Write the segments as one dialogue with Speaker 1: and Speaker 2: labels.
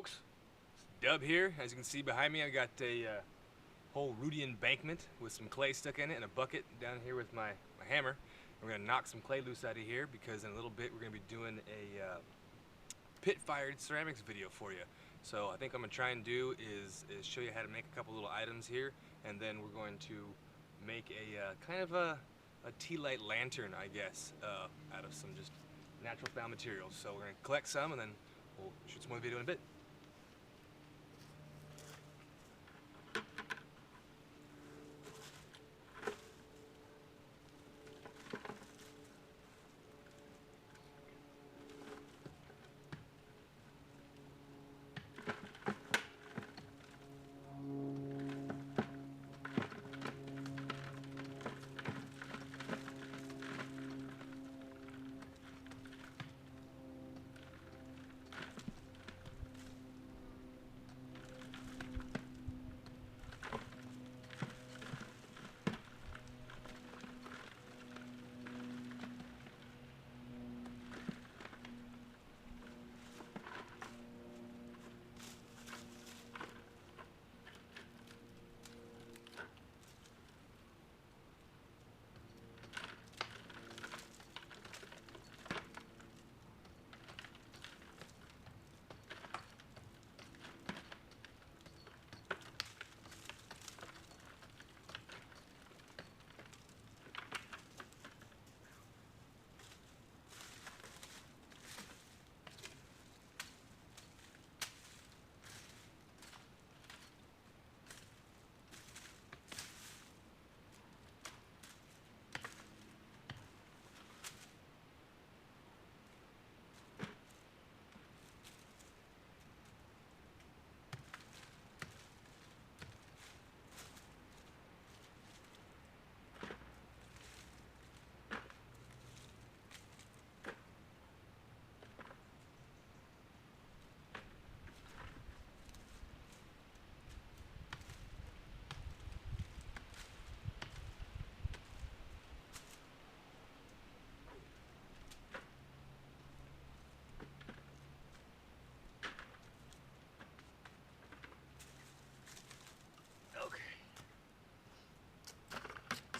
Speaker 1: Folks, Dub here. As you can see behind me, I got a whole Rudy embankment with some clay stuck in it and a bucket down here with my hammer. We're going to knock some clay loose out of here because in a little bit we're going to be doing a pit-fired ceramics video for you. So I think what I'm going to try and do is show you how to make a couple little items here, and then we're going to make a kind of a tea light lantern, I guess, out of some just natural found materials. So we're going to collect some and then we'll shoot some more video in a bit.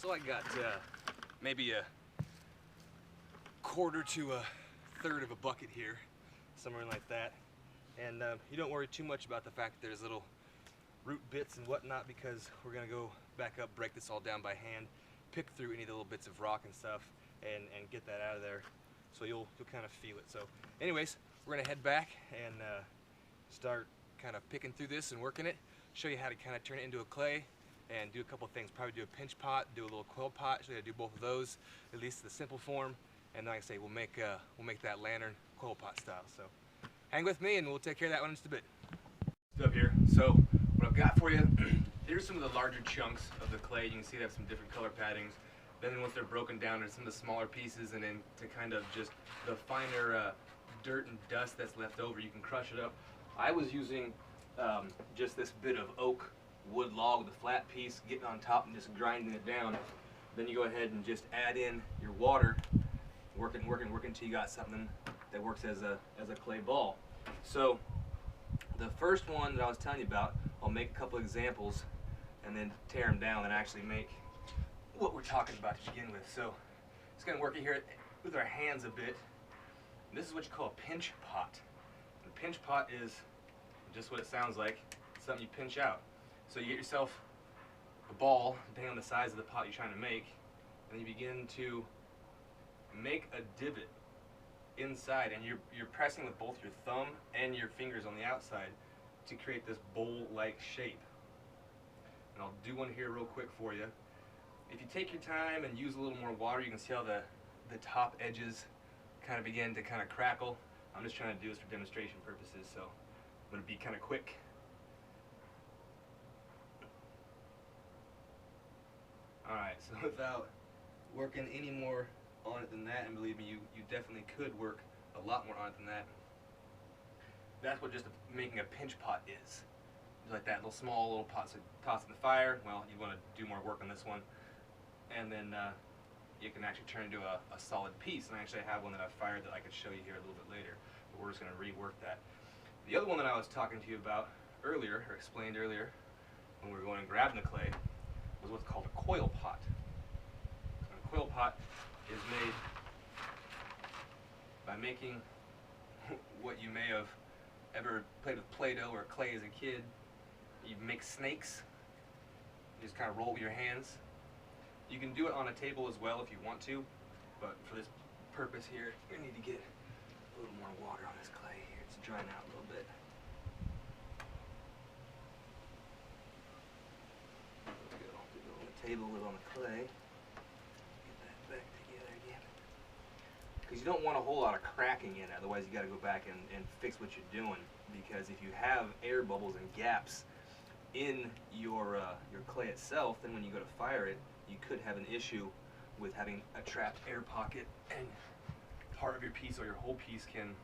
Speaker 1: So I got maybe a quarter to a third of a bucket here, somewhere like that. And you don't worry too much about the fact that there's little root bits and whatnot, because we're gonna go back up, break this all down by hand, pick through any of the little bits of rock and stuff, and get that out of there. So you'll kind of feel it. So anyways, we're gonna head back and start kind of picking through this and working it, show you how to kind of turn it into a clay, and do a couple of things. Probably do a pinch pot, do a little coil pot. Show you how to do both of those, at least the simple form. And like I say, we'll make that lantern coil pot style. So hang with me, and we'll take care of that one in just a bit. Up here. So what I've got for you, here's some of the larger chunks of the clay. You can see they have some different color paddings. Then once they're broken down, there's some of the smaller pieces, and then to kind of just the finer dirt and dust that's left over, you can crush it up. I was using just this bit of oak wood log, the flat piece, getting on top and just grinding it down. Then you go ahead and just add in your water, working until you got something that works as a clay ball. So the first one that I was telling you about, I'll make a couple examples and then tear them down and actually make what we're talking about to begin with. So it's going to work here with our hands a bit. This is what you call a pinch pot. And a pinch pot is just what it sounds like, something you pinch out. So you get yourself a ball, depending on the size of the pot you're trying to make, and you begin to make a divot inside, and you're pressing with both your thumb and your fingers on the outside to create this bowl-like shape. And I'll do one here real quick for you. If you take your time and use a little more water, you can see how the top edges kind of begin to kind of crackle. I'm just trying to do this for demonstration purposes, so I'm going to be kind of quick. Alright, so without working any more on it than that, and believe me, you definitely could work a lot more on it than that. That's what just making a pinch pot is. Like that, little small little pot. So toss in the fire. Well, you want to do more work on this one. And then you can actually turn into a solid piece. And I actually have one that I've fired that I could show you here a little bit later. But we're just going to rework that. The other one that I was talking to you about earlier, or explained earlier, when we were going and grabbing the clay, was what's called a coil pot. And a coil pot is made by making what you may have ever played with Play-Doh or clay as a kid. You make snakes. You just kind of roll with your hands. You can do it on a table as well if you want to, but for this purpose here, we need to get a little more water on this clay here. It's drying out a little bit. There we go. Do it on the table, live on the clay. Get that back together again. Because you don't want a whole lot of cracking in it, otherwise you got to go back and fix what you're doing. Because if you have air bubbles and gaps in your clay itself, then when you go to fire it, you could have an issue with having a trapped air pocket, and part of your piece or your whole piece can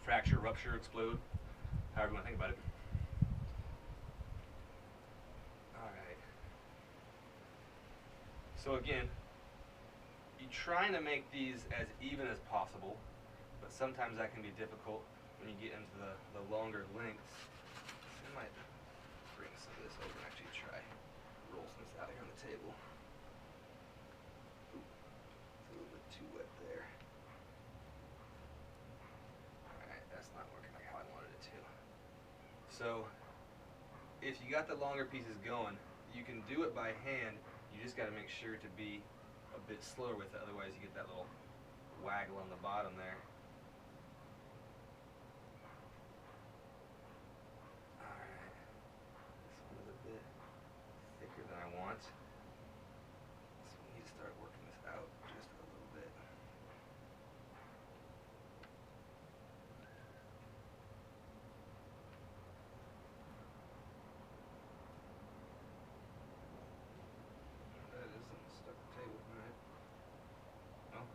Speaker 1: fracture, rupture, explode, however you want to think about it. Alright. So again, you're trying to make these as even as possible, but sometimes that can be difficult when you get into the longer lengths. I might bring some of this over and actually try roll some of this out here on the table. Ooh, it's a little bit too wet there. Alright, that's not working like how I wanted it to. So, if you got the longer pieces going, you can do it by hand. You just got to make sure to be a bit slower with it, otherwise you get that little waggle on the bottom there.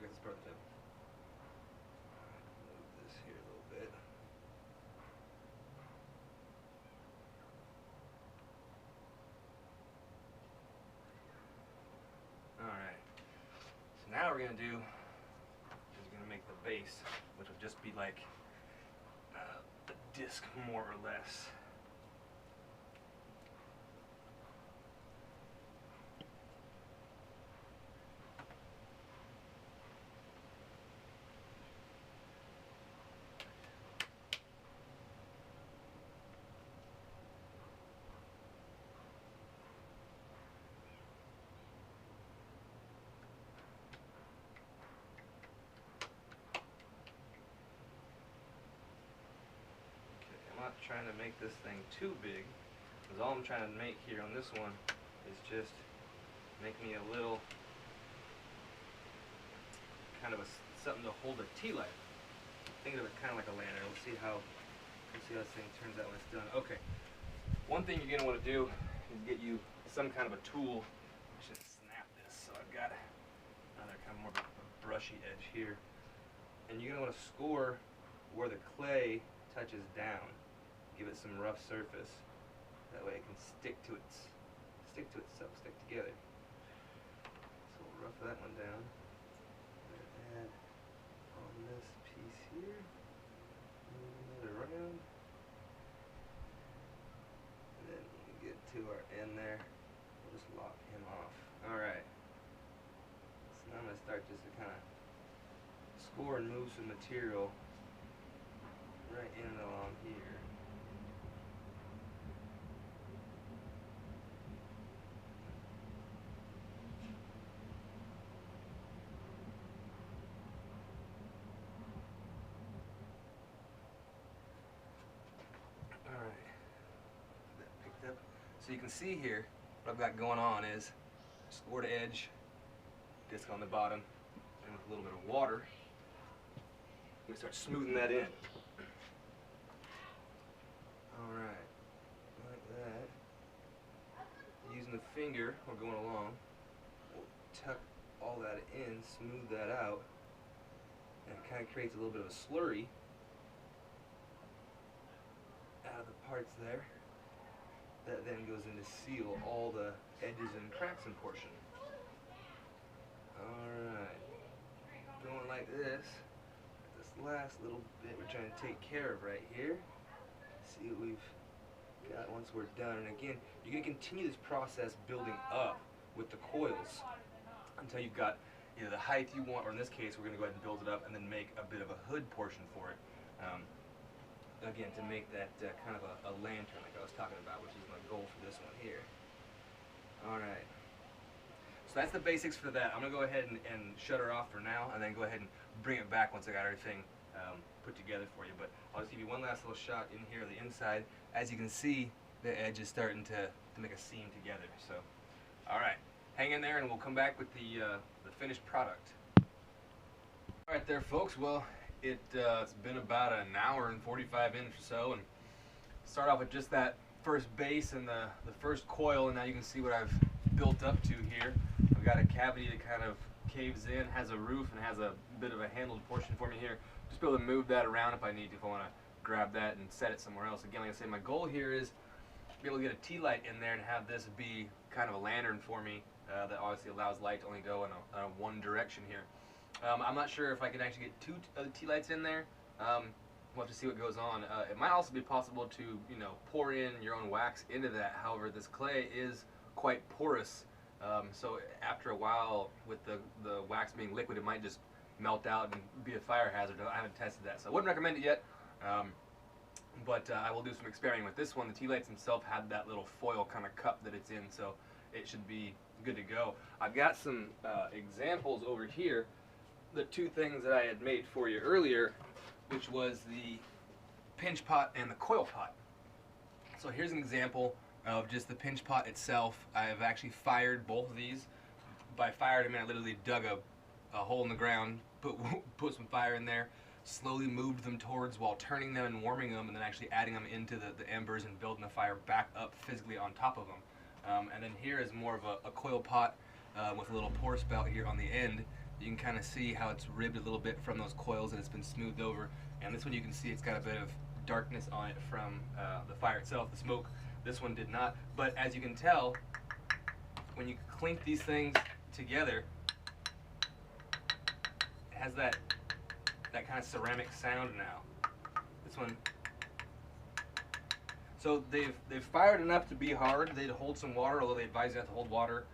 Speaker 1: Let's start the table. Move this here a little bit. Alright. So now what we're going to do is we're going to make the base, which will just be like the disc more or less. Not trying to make this thing too big, because all I'm trying to make here on this one is just make me a little kind of something to hold a tea light. Think of it kind of like a lantern. Let's see how this thing turns out when it's done. Okay, one thing you're going to want to do is get you some kind of a tool. I should snap this, so I've got another kind of more of a brushy edge here, and you're going to want to score where the clay touches down. Give it some rough surface. That way it can stick to itself, stick together. So we'll rough that one down. Add on this piece here. Move it around. And then when we get to our end there, we'll just lock him off. Alright. So now I'm going to start just to kind of score and move some material right in and along here. So you can see here, what I've got going on is scored edge, disc on the bottom, and with a little bit of water, I'm going to start smoothing that in. Alright, like that. Using the finger, or going along, we'll tuck all that in, smooth that out, and it kind of creates a little bit of a slurry out of the parts there. That then goes in to seal all the edges and cracks and portion. Alright. Going like this. This last little bit we're trying to take care of right here. see what we've got once we're done. And again, you're going to continue this process building up with the coils until you've got either the height you want, or in this case, we're going to go ahead and build it up and then make a bit of a hood portion for it. Again, to make that kind of a lantern like I was talking about, which is my goal for this one here. Alright. So that's the basics for that. I'm going to go ahead and shut her off for now, and then go ahead and bring it back once I got everything put together for you. But I'll just give you one last little shot in here on the inside. As you can see, the edge is starting to make a seam together. So, alright. Hang in there and we'll come back with the finished product. Alright there, folks. Well, it's been about an hour and 45 minutes or so, and start off with just that first base and the first coil, and now you can see what I've built up to here. I've got a cavity that kind of caves in, has a roof, and has a bit of a handled portion for me here. Just be able to move that around if I need to, if I want to grab that and set it somewhere else. Again, like I say, my goal here is to be able to get a tea light in there and have this be kind of a lantern for me that obviously allows light to only go in a one direction here. I'm not sure if I can actually get two tea lights in there. We'll have to see what goes on. It might also be possible to, you know, pour in your own wax into that. However, this clay is quite porous, so after a while, with the wax being liquid, it might just melt out and be a fire hazard. I haven't tested that, so I wouldn't recommend it yet. But I will do some experimenting with this one. The tea lights themselves have that little foil kind of cup that it's in, so it should be good to go. I've got some examples over here. The two things that I had made for you earlier, which was the pinch pot and the coil pot. So here's an example of just the pinch pot itself. I have actually fired both of these. By fired, I mean I literally dug a hole in the ground, put some fire in there, slowly moved them towards while turning them and warming them, and then actually adding them into the embers and building the fire back up physically on top of them. And then here is more of a coil pot with a little pour spout here on the end. You can kind of see how it's ribbed a little bit from those coils and it's been smoothed over. And this one you can see it's got a bit of darkness on it from the fire itself, the smoke. This one did not. But as you can tell, when you clink these things together, it has that kind of ceramic sound now. This one. So they've fired enough to be hard. They'd hold some water, although they advise you not to hold water.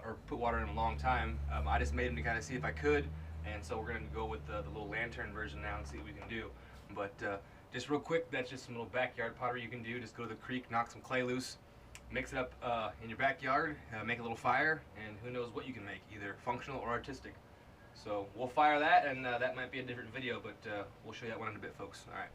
Speaker 1: Or put water in a long time. I just made them to kind of see if I could, and so we're going to go with the little lantern version now and see what we can do. But just real quick, that's just some little backyard pottery you can do. Just go to the creek, knock some clay loose, mix it up in your backyard, make a little fire, and who knows what you can make, either functional or artistic. So we'll fire that, and that might be a different video, but we'll show you that one in a bit, folks. All right.